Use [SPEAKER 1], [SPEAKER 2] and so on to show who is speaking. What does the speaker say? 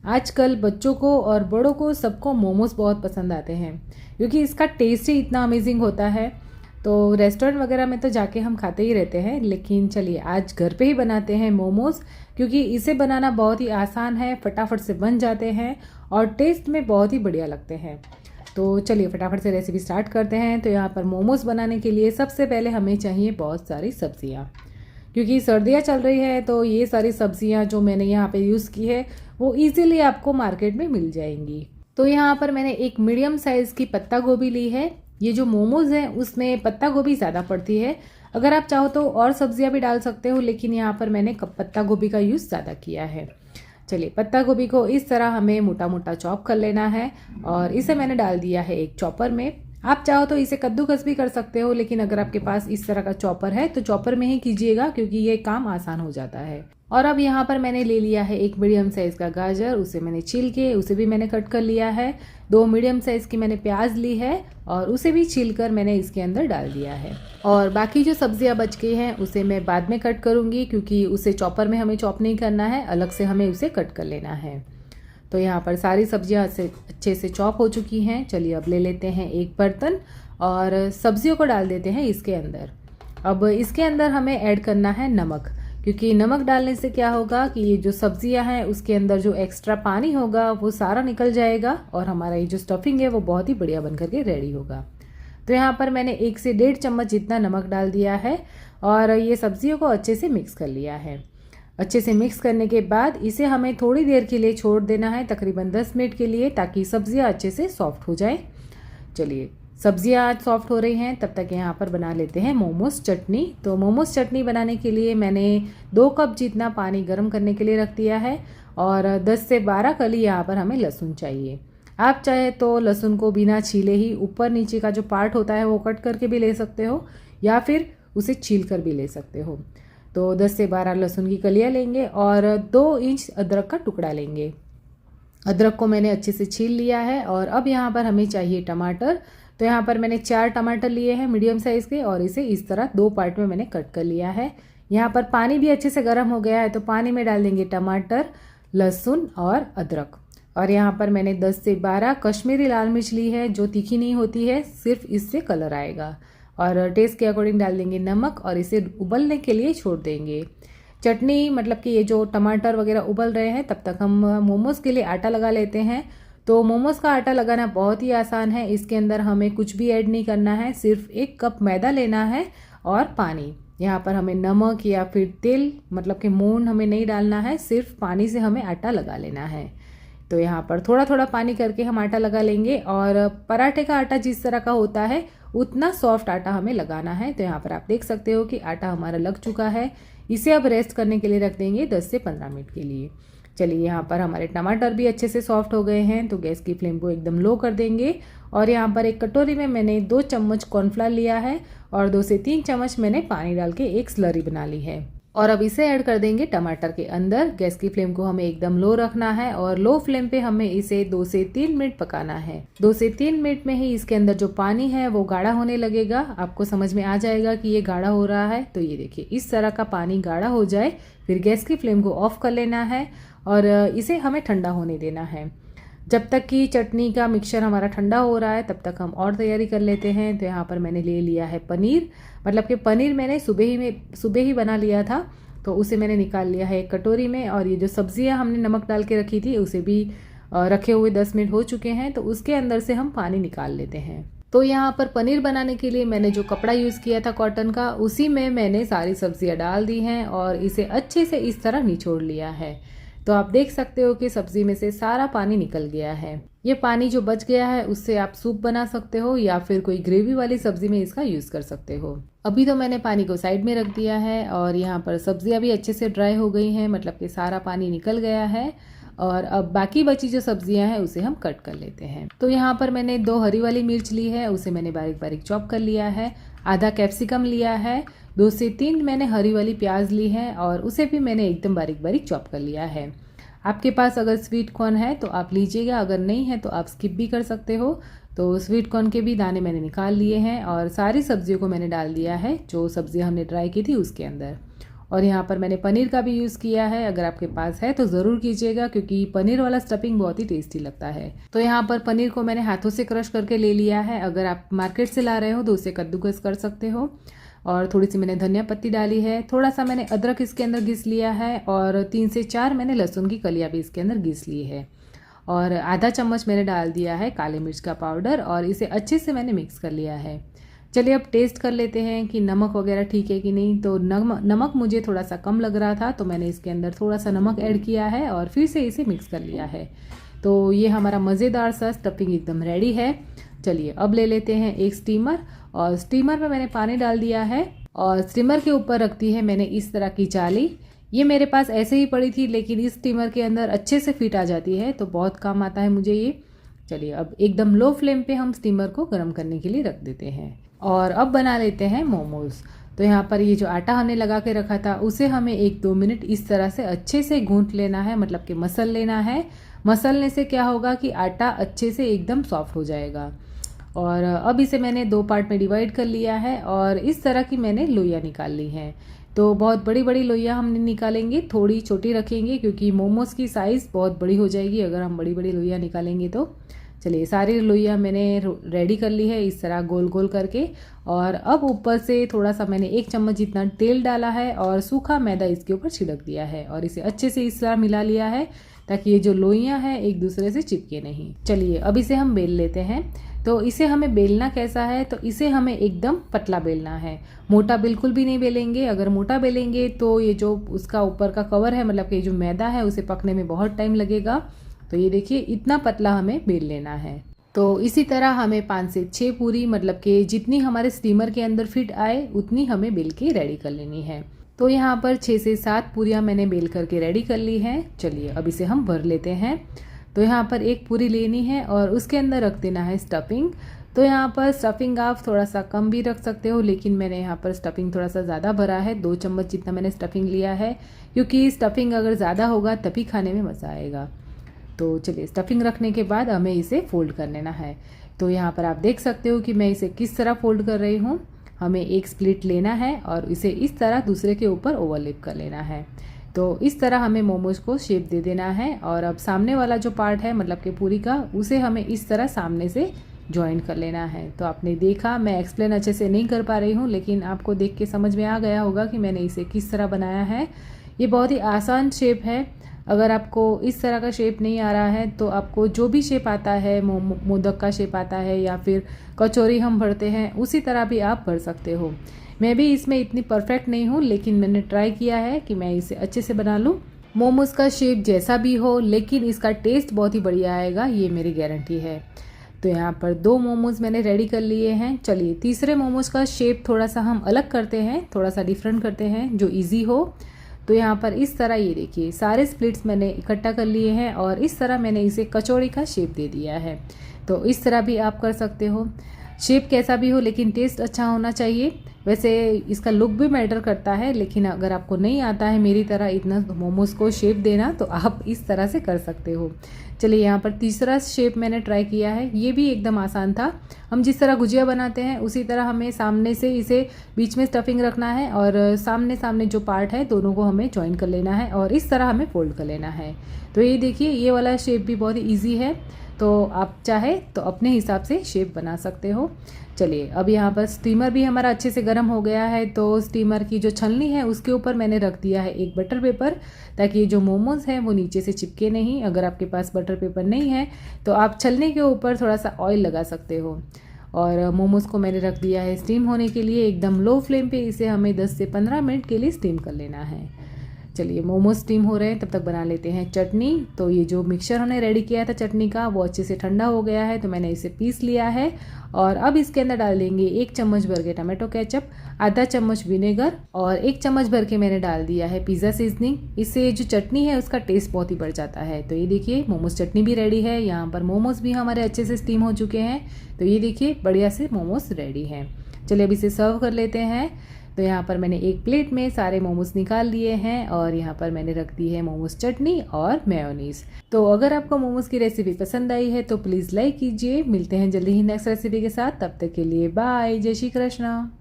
[SPEAKER 1] आजकल बच्चों को और बड़ों को सबको मोमोज बहुत पसंद आते हैं क्योंकि इसका टेस्ट ही इतना अमेजिंग होता है। तो रेस्टोरेंट वगैरह में तो जाके हम खाते ही रहते हैं, लेकिन चलिए आज घर पे ही बनाते हैं मोमोज, क्योंकि इसे बनाना बहुत ही आसान है, फटाफट से बन जाते हैं और टेस्ट में बहुत ही बढ़िया लगते हैं। तो चलिए फटाफट से रेसिपी स्टार्ट करते हैं। तो यहाँ पर मोमोज बनाने के लिए सबसे पहले हमें चाहिए बहुत सारी सब्जियाँ, क्योंकि सर्दियाँ चल रही है तो ये सारी सब्जियाँ जो मैंने यहाँ पे यूज़ की है वो इजीली आपको मार्केट में मिल जाएंगी। तो यहाँ पर मैंने एक मीडियम साइज़ की पत्ता गोभी ली है। ये जो मोमोज़ हैं उसमें पत्ता गोभी ज़्यादा पड़ती है, अगर आप चाहो तो और सब्जियाँ भी डाल सकते हो, लेकिन यहाँ पर मैंने पत्ता गोभी का यूज़ ज़्यादा किया है। चलिए पत्ता गोभी को इस तरह हमें मोटा मोटा चॉप कर लेना है और इसे मैंने डाल दिया है एक चॉपर में। आप चाहो तो इसे कद्दूकस भी कर सकते हो, लेकिन अगर आपके पास इस तरह का चॉपर है तो चॉपर में ही कीजिएगा, क्योंकि ये काम आसान हो जाता है। और अब यहाँ पर मैंने ले लिया है एक मीडियम साइज़ का गाजर, उसे मैंने छील के उसे भी मैंने कट कर लिया है। 2 मीडियम साइज़ की मैंने प्याज ली है और उसे भी छील कर मैंने इसके अंदर डाल दिया है। और बाकी जो सब्जियाँ बच गई हैं उसे मैं बाद में कट करूँगी, क्योंकि उसे चॉपर में हमें चॉप नहीं करना है, अलग से हमें उसे कट कर लेना है। तो यहाँ पर सारी सब्जियाँ अच्छे से चॉप हो चुकी हैं। चलिए अब ले लेते हैं एक बर्तन और सब्जियों को डाल देते हैं इसके अंदर। अब इसके अंदर हमें ऐड करना है नमक, क्योंकि नमक डालने से क्या होगा कि ये जो सब्जियां हैं उसके अंदर जो एक्स्ट्रा पानी होगा वो सारा निकल जाएगा और हमारा ये जो स्टफिंग है वो बहुत ही बढ़िया बन करके रेडी होगा। तो यहाँ पर मैंने 1 से 1.5 चम्मच जितना नमक डाल दिया है और ये सब्जियों को अच्छे से मिक्स कर लिया है। अच्छे से मिक्स करने के बाद इसे हमें थोड़ी देर के लिए छोड़ देना है, तकरीबन 10 मिनट के लिए, ताकि सब्जियां अच्छे से सॉफ्ट हो जाए। चलिए सब्जियां आज सॉफ्ट हो रही हैं, तब तक यहाँ पर बना लेते हैं मोमोज चटनी। तो मोमोज चटनी बनाने के लिए मैंने 2 कप जितना पानी गर्म करने के लिए रख दिया है और 10 से 12 कली यहाँ पर हमें लहसुन चाहिए। आप चाहे तो लहसुन को बिना छीले ही ऊपर नीचे का जो पार्ट होता है वो कट करके भी ले सकते हो, या फिर उसे छील कर भी ले सकते हो। तो 10 से 12 लहसुन की कलियाँ लेंगे और 2 इंच अदरक का टुकड़ा लेंगे। अदरक को मैंने अच्छे से छील लिया है। और अब यहाँ पर हमें चाहिए टमाटर। तो यहाँ पर मैंने 4 टमाटर लिए हैं मीडियम साइज़ के और इसे इस तरह 2 पार्ट में मैंने कट कर लिया है। यहाँ पर पानी भी अच्छे से गर्म हो गया है, तो पानी में डाल देंगे टमाटर, लहसुन और अदरक। और यहाँ पर मैंने 10 से 12 कश्मीरी लाल मिर्च ली है, जो तीखी नहीं होती है, सिर्फ इससे कलर आएगा। और टेस्ट के अकॉर्डिंग डाल देंगे नमक और इसे उबलने के लिए छोड़ देंगे। चटनी मतलब कि ये जो टमाटर वगैरह उबल रहे हैं तब तक हम मोमोज़ के लिए आटा लगा लेते हैं। तो मोमोज़ का आटा लगाना बहुत ही आसान है। इसके अंदर हमें कुछ भी ऐड नहीं करना है, सिर्फ 1 कप मैदा लेना है और पानी। यहाँ पर हमें नमक या फिर तेल मतलब कि मून हमें नहीं डालना है, सिर्फ पानी से हमें आटा लगा लेना है। तो यहाँ पर थोड़ा थोड़ा पानी करके हम आटा लगा लेंगे और पराठे का आटा जिस तरह का होता है उतना सॉफ्ट आटा हमें लगाना है। तो यहाँ पर आप देख सकते हो कि आटा हमारा लग चुका है। इसे अब रेस्ट करने के लिए रख देंगे 10 से 15 मिनट के लिए। चलिए यहाँ पर हमारे टमाटर भी अच्छे से सॉफ्ट हो गए हैं, तो गैस की फ्लेम को एकदम लो कर देंगे। और यहाँ पर एक कटोरी में मैंने 2 चम्मच कॉर्नफ्लावर लिया है और 2 से 3 चम्मच मैंने पानी डाल के एक स्लरी बना ली है। और अब इसे ऐड कर देंगे टमाटर के अंदर। गैस की फ्लेम को हमें एकदम लो रखना है और लो फ्लेम पे हमें इसे 2 से 3 मिनट पकाना है। 2 से 3 मिनट में ही इसके अंदर जो पानी है वो गाढ़ा होने लगेगा। आपको समझ में आ जाएगा कि ये गाढ़ा हो रहा है। तो ये देखिए इस तरह का पानी गाढ़ा हो जाए, फिर गैस की फ्लेम को ऑफ कर लेना है और इसे हमें ठंडा होने देना है। जब तक कि चटनी का मिक्सचर हमारा ठंडा हो रहा है तब तक हम और तैयारी कर लेते हैं। तो यहाँ पर मैंने ले लिया है पनीर, मतलब कि पनीर मैंने सुबह ही बना लिया था, तो उसे मैंने निकाल लिया है एक कटोरी में। और ये जो सब्जियाँ हमने नमक डाल के रखी थी उसे भी रखे हुए 10 मिनट हो चुके हैं, तो उसके अंदर से हम पानी निकाल लेते हैं। तो यहाँ पर पनीर बनाने के लिए मैंने जो कपड़ा यूज़ किया था कॉटन का, उसी में मैंने सारी सब्जियाँ डाल दी हैं और इसे अच्छे से इस तरह निचोड़ लिया है। तो आप देख सकते हो कि सब्जी में से सारा पानी निकल गया है। ये पानी जो बच गया है उससे आप सूप बना सकते हो या फिर कोई ग्रेवी वाली सब्जी में इसका यूज़ कर सकते हो। अभी तो मैंने पानी को साइड में रख दिया है और यहाँ पर सब्जियाँ भी अच्छे से ड्राई हो गई हैं, मतलब कि सारा पानी निकल गया है। और अब बाकी बची जो सब्जियां हैं उसे हम कट कर लेते हैं। तो यहाँ पर मैंने 2 हरी वाली मिर्च ली है, उसे मैंने बारीक बारीक चॉप कर लिया है। आधा कैप्सिकम लिया है, 2 से 3 मैंने हरी वाली प्याज ली है और उसे भी मैंने एकदम बारीक बारीक चॉप कर लिया है। आपके पास अगर स्वीट कॉर्न है तो आप लीजिएगा, अगर नहीं है तो आप स्किप भी कर सकते हो। तो स्वीट कॉर्न के भी दाने मैंने निकाल लिए हैं और सारी सब्जियों को मैंने डाल दिया है जो सब्जियां हमने ड्राई की थी उसके अंदर। और यहाँ पर मैंने पनीर का भी यूज़ किया है। अगर आपके पास है तो ज़रूर कीजिएगा, क्योंकि पनीर वाला स्टफिंग बहुत ही टेस्टी लगता है। तो यहाँ पर पनीर को मैंने हाथों से क्रश करके ले लिया है। अगर आप मार्केट से ला रहे हो तो उसे कद्दूकस कर सकते हो। और थोड़ी सी मैंने धनिया पत्ती डाली है, थोड़ा सा मैंने अदरक इसके अंदर घिस लिया है, और 3 से 4 मैंने लहसुन की कलियाँ भी इसके अंदर घिस ली है। और आधा चम्मच मैंने डाल दिया है काली मिर्च का पाउडर, और इसे अच्छे से मैंने मिक्स कर लिया है। चलिए अब टेस्ट कर लेते हैं कि नमक वगैरह ठीक है कि नहीं। तो नमक मुझे थोड़ा सा कम लग रहा था, तो मैंने इसके अंदर थोड़ा सा नमक ऐड किया है और फिर से इसे मिक्स कर लिया है। तो ये हमारा मज़ेदार सा स्टफिंग एकदम रेडी है। चलिए अब ले लेते हैं एक स्टीमर, और स्टीमर में मैंने पानी डाल दिया है, और स्टीमर के ऊपर रख दी है मैंने इस तरह की जाली। ये मेरे पास ऐसे ही पड़ी थी, लेकिन इस स्टीमर के अंदर अच्छे से फिट आ जाती है, तो बहुत काम आता है मुझे ये। चलिए अब एकदम लो फ्लेम पे हम स्टीमर को गर्म करने के लिए रख देते हैं, और अब बना लेते हैं मोमोज़। तो यहाँ पर ये जो आटा हमने लगा के रखा था उसे हमें 1-2 मिनट इस तरह से अच्छे से गूंथ लेना है, मतलब कि मसल लेना है। मसलने से क्या होगा कि आटा अच्छे से एकदम सॉफ्ट हो जाएगा। और अब इसे मैंने 2 पार्ट में डिवाइड कर लिया है, और इस तरह की मैंने लोइयाँ निकाल ली हैं। तो बहुत बड़ी बड़ी लोइयाँ हमने निकालेंगे, थोड़ी छोटी रखेंगे, क्योंकि मोमोज़ की साइज़ बहुत बड़ी हो जाएगी अगर हम बड़ी बड़ी लोइयाँ निकालेंगे तो। चलिए सारी लोइयाँ मैंने रेडी कर ली है इस तरह गोल गोल करके। और अब ऊपर से थोड़ा सा मैंने 1 चम्मच जितना तेल डाला है, और सूखा मैदा इसके ऊपर छिड़क दिया है, और इसे अच्छे से इस तरह मिला लिया है ताकि ये जो लोइयाँ हैं एक दूसरे से चिपके नहीं। चलिए अब इसे हम बेल लेते हैं। तो इसे हमें बेलना कैसा है, तो इसे हमें एकदम पतला बेलना है, मोटा बिल्कुल भी नहीं बेलेंगे। अगर मोटा बेलेंगे तो ये जो उसका ऊपर का कवर है, मतलब कि जो मैदा है, उसे पकने में बहुत टाइम लगेगा। तो ये देखिए इतना पतला हमें बेल लेना है। तो इसी तरह हमें 5 से 6 पूरी, मतलब कि जितनी हमारे स्टीमर के अंदर फिट आए उतनी हमें बेल के रेडी कर लेनी है। तो यहाँ पर 6 से 7 पूरियाँ मैंने बेल करके रेडी कर ली हैं। चलिए अब इसे हम भर लेते हैं। तो यहाँ पर एक पूरी लेनी है और उसके अंदर रख देना है स्टफिंग। तो यहाँ पर स्टफिंग आप थोड़ा सा कम भी रख सकते हो, लेकिन मैंने यहाँ पर स्टफिंग थोड़ा सा ज़्यादा भरा है, 2 चम्मच जितना मैंने स्टफिंग लिया है, क्योंकि स्टफिंग अगर ज़्यादा होगा तभी खाने में मज़ा आएगा। तो चलिए स्टफिंग रखने के बाद हमें इसे फोल्ड कर लेना है। तो यहाँ पर आप देख सकते हो कि मैं इसे किस तरह फोल्ड कर रही हूँ। हमें एक स्प्लिट लेना है और इसे इस तरह दूसरे के ऊपर ओवरलैप कर लेना है। तो इस तरह हमें मोमोज को शेप दे देना है। और अब सामने वाला जो पार्ट है, मतलब कि पूरी का, उसे हमें इस तरह सामने से जॉइंट कर लेना है। तो आपने देखा, मैं एक्सप्लेन अच्छे से नहीं कर पा रही हूँ, लेकिन आपको देख के समझ में आ गया होगा कि मैंने इसे किस तरह बनाया है। ये बहुत ही आसान शेप है। अगर आपको इस तरह का शेप नहीं आ रहा है तो आपको जो भी शेप आता है, मोदक का शेप आता है या फिर कचौरी हम भरते हैं, उसी तरह भी आप भर सकते हो। मैं भी इसमें इतनी परफेक्ट नहीं हूँ, लेकिन मैंने ट्राई किया है कि मैं इसे अच्छे से बना लूँ। मोमोज का शेप जैसा भी हो, लेकिन इसका टेस्ट बहुत ही बढ़िया आएगा, ये मेरी गारंटी है। तो यहाँ पर 2 मोमोज मैंने रेडी कर लिए हैं। चलिए तीसरे मोमोज का शेप थोड़ा सा हम अलग करते हैं, थोड़ा सा डिफरेंट करते हैं जो ईजी हो। तो यहाँ पर इस तरह ये देखिए सारे स्प्लिट्स मैंने इकट्ठा कर लिए हैं और इस तरह मैंने इसे कचौड़ी का शेप दे दिया है। तो इस तरह भी आप कर सकते हो। शेप कैसा भी हो, लेकिन टेस्ट अच्छा होना चाहिए। वैसे इसका लुक भी मैटर करता है, लेकिन अगर आपको नहीं आता है मेरी तरह इतना मोमोज को शेप देना, तो आप इस तरह से कर सकते हो। चलिए यहाँ पर तीसरा शेप मैंने ट्राई किया है, ये भी एकदम आसान था। हम जिस तरह गुजिया बनाते हैं उसी तरह हमें सामने से इसे बीच में स्टफिंग रखना है और सामने सामने जो पार्ट है दोनों को हमें जॉइन कर लेना है और इस तरह हमें फोल्ड कर लेना है। तो ये देखिए ये वाला शेप भी बहुत ही ईजी है, तो आप चाहे तो अपने हिसाब से शेप बना सकते हो। चलिए अब यहाँ पर स्टीमर भी हमारा अच्छे से गर्म हो गया है, तो स्टीमर की जो छलनी है उसके ऊपर मैंने रख दिया है एक बटर पेपर, ताकि ये जो मोमोज हैं वो नीचे से चिपके नहीं। अगर आपके पास बटर पेपर नहीं है तो आप छलनी के ऊपर थोड़ा सा ऑयल लगा सकते हो। और मोमोज को मैंने रख दिया है स्टीम होने के लिए, एकदम लो फ्लेम पे इसे हमें 10 से 15 मिनट के लिए स्टीम कर लेना है। चलिए मोमोज स्टीम हो रहे हैं, तब तक बना लेते हैं चटनी। तो ये जो मिक्सचर हमने रेडी किया था चटनी का, वो अच्छे से ठंडा हो गया है, तो मैंने इसे पीस लिया है। और अब इसके अंदर डाल देंगे 1 चम्मच भर के टमाटो केचप, आधा चम्मच विनेगर और 1 चम्मच भर के मैंने डाल दिया है पिज़्ज़ा सीजनिंग। इससे जो चटनी है उसका टेस्ट बहुत ही बढ़ जाता है। तो ये देखिए मोमोज चटनी भी रेडी है। यहाँ पर मोमोज भी हमारे अच्छे से स्टीम हो चुके हैं। तो ये देखिए बढ़िया से मोमोज रेडी हैं। चलिए अब इसे सर्व कर लेते हैं। तो यहाँ पर मैंने एक प्लेट में सारे मोमोज निकाल लिए हैं और यहाँ पर मैंने रख दी है मोमोज चटनी और मेयोनीज। तो अगर आपको मोमोज की रेसिपी पसंद आई है तो प्लीज़ लाइक कीजिए। मिलते हैं जल्दी ही नेक्स्ट रेसिपी के साथ, तब तक के लिए बाय, जय श्री कृष्णा।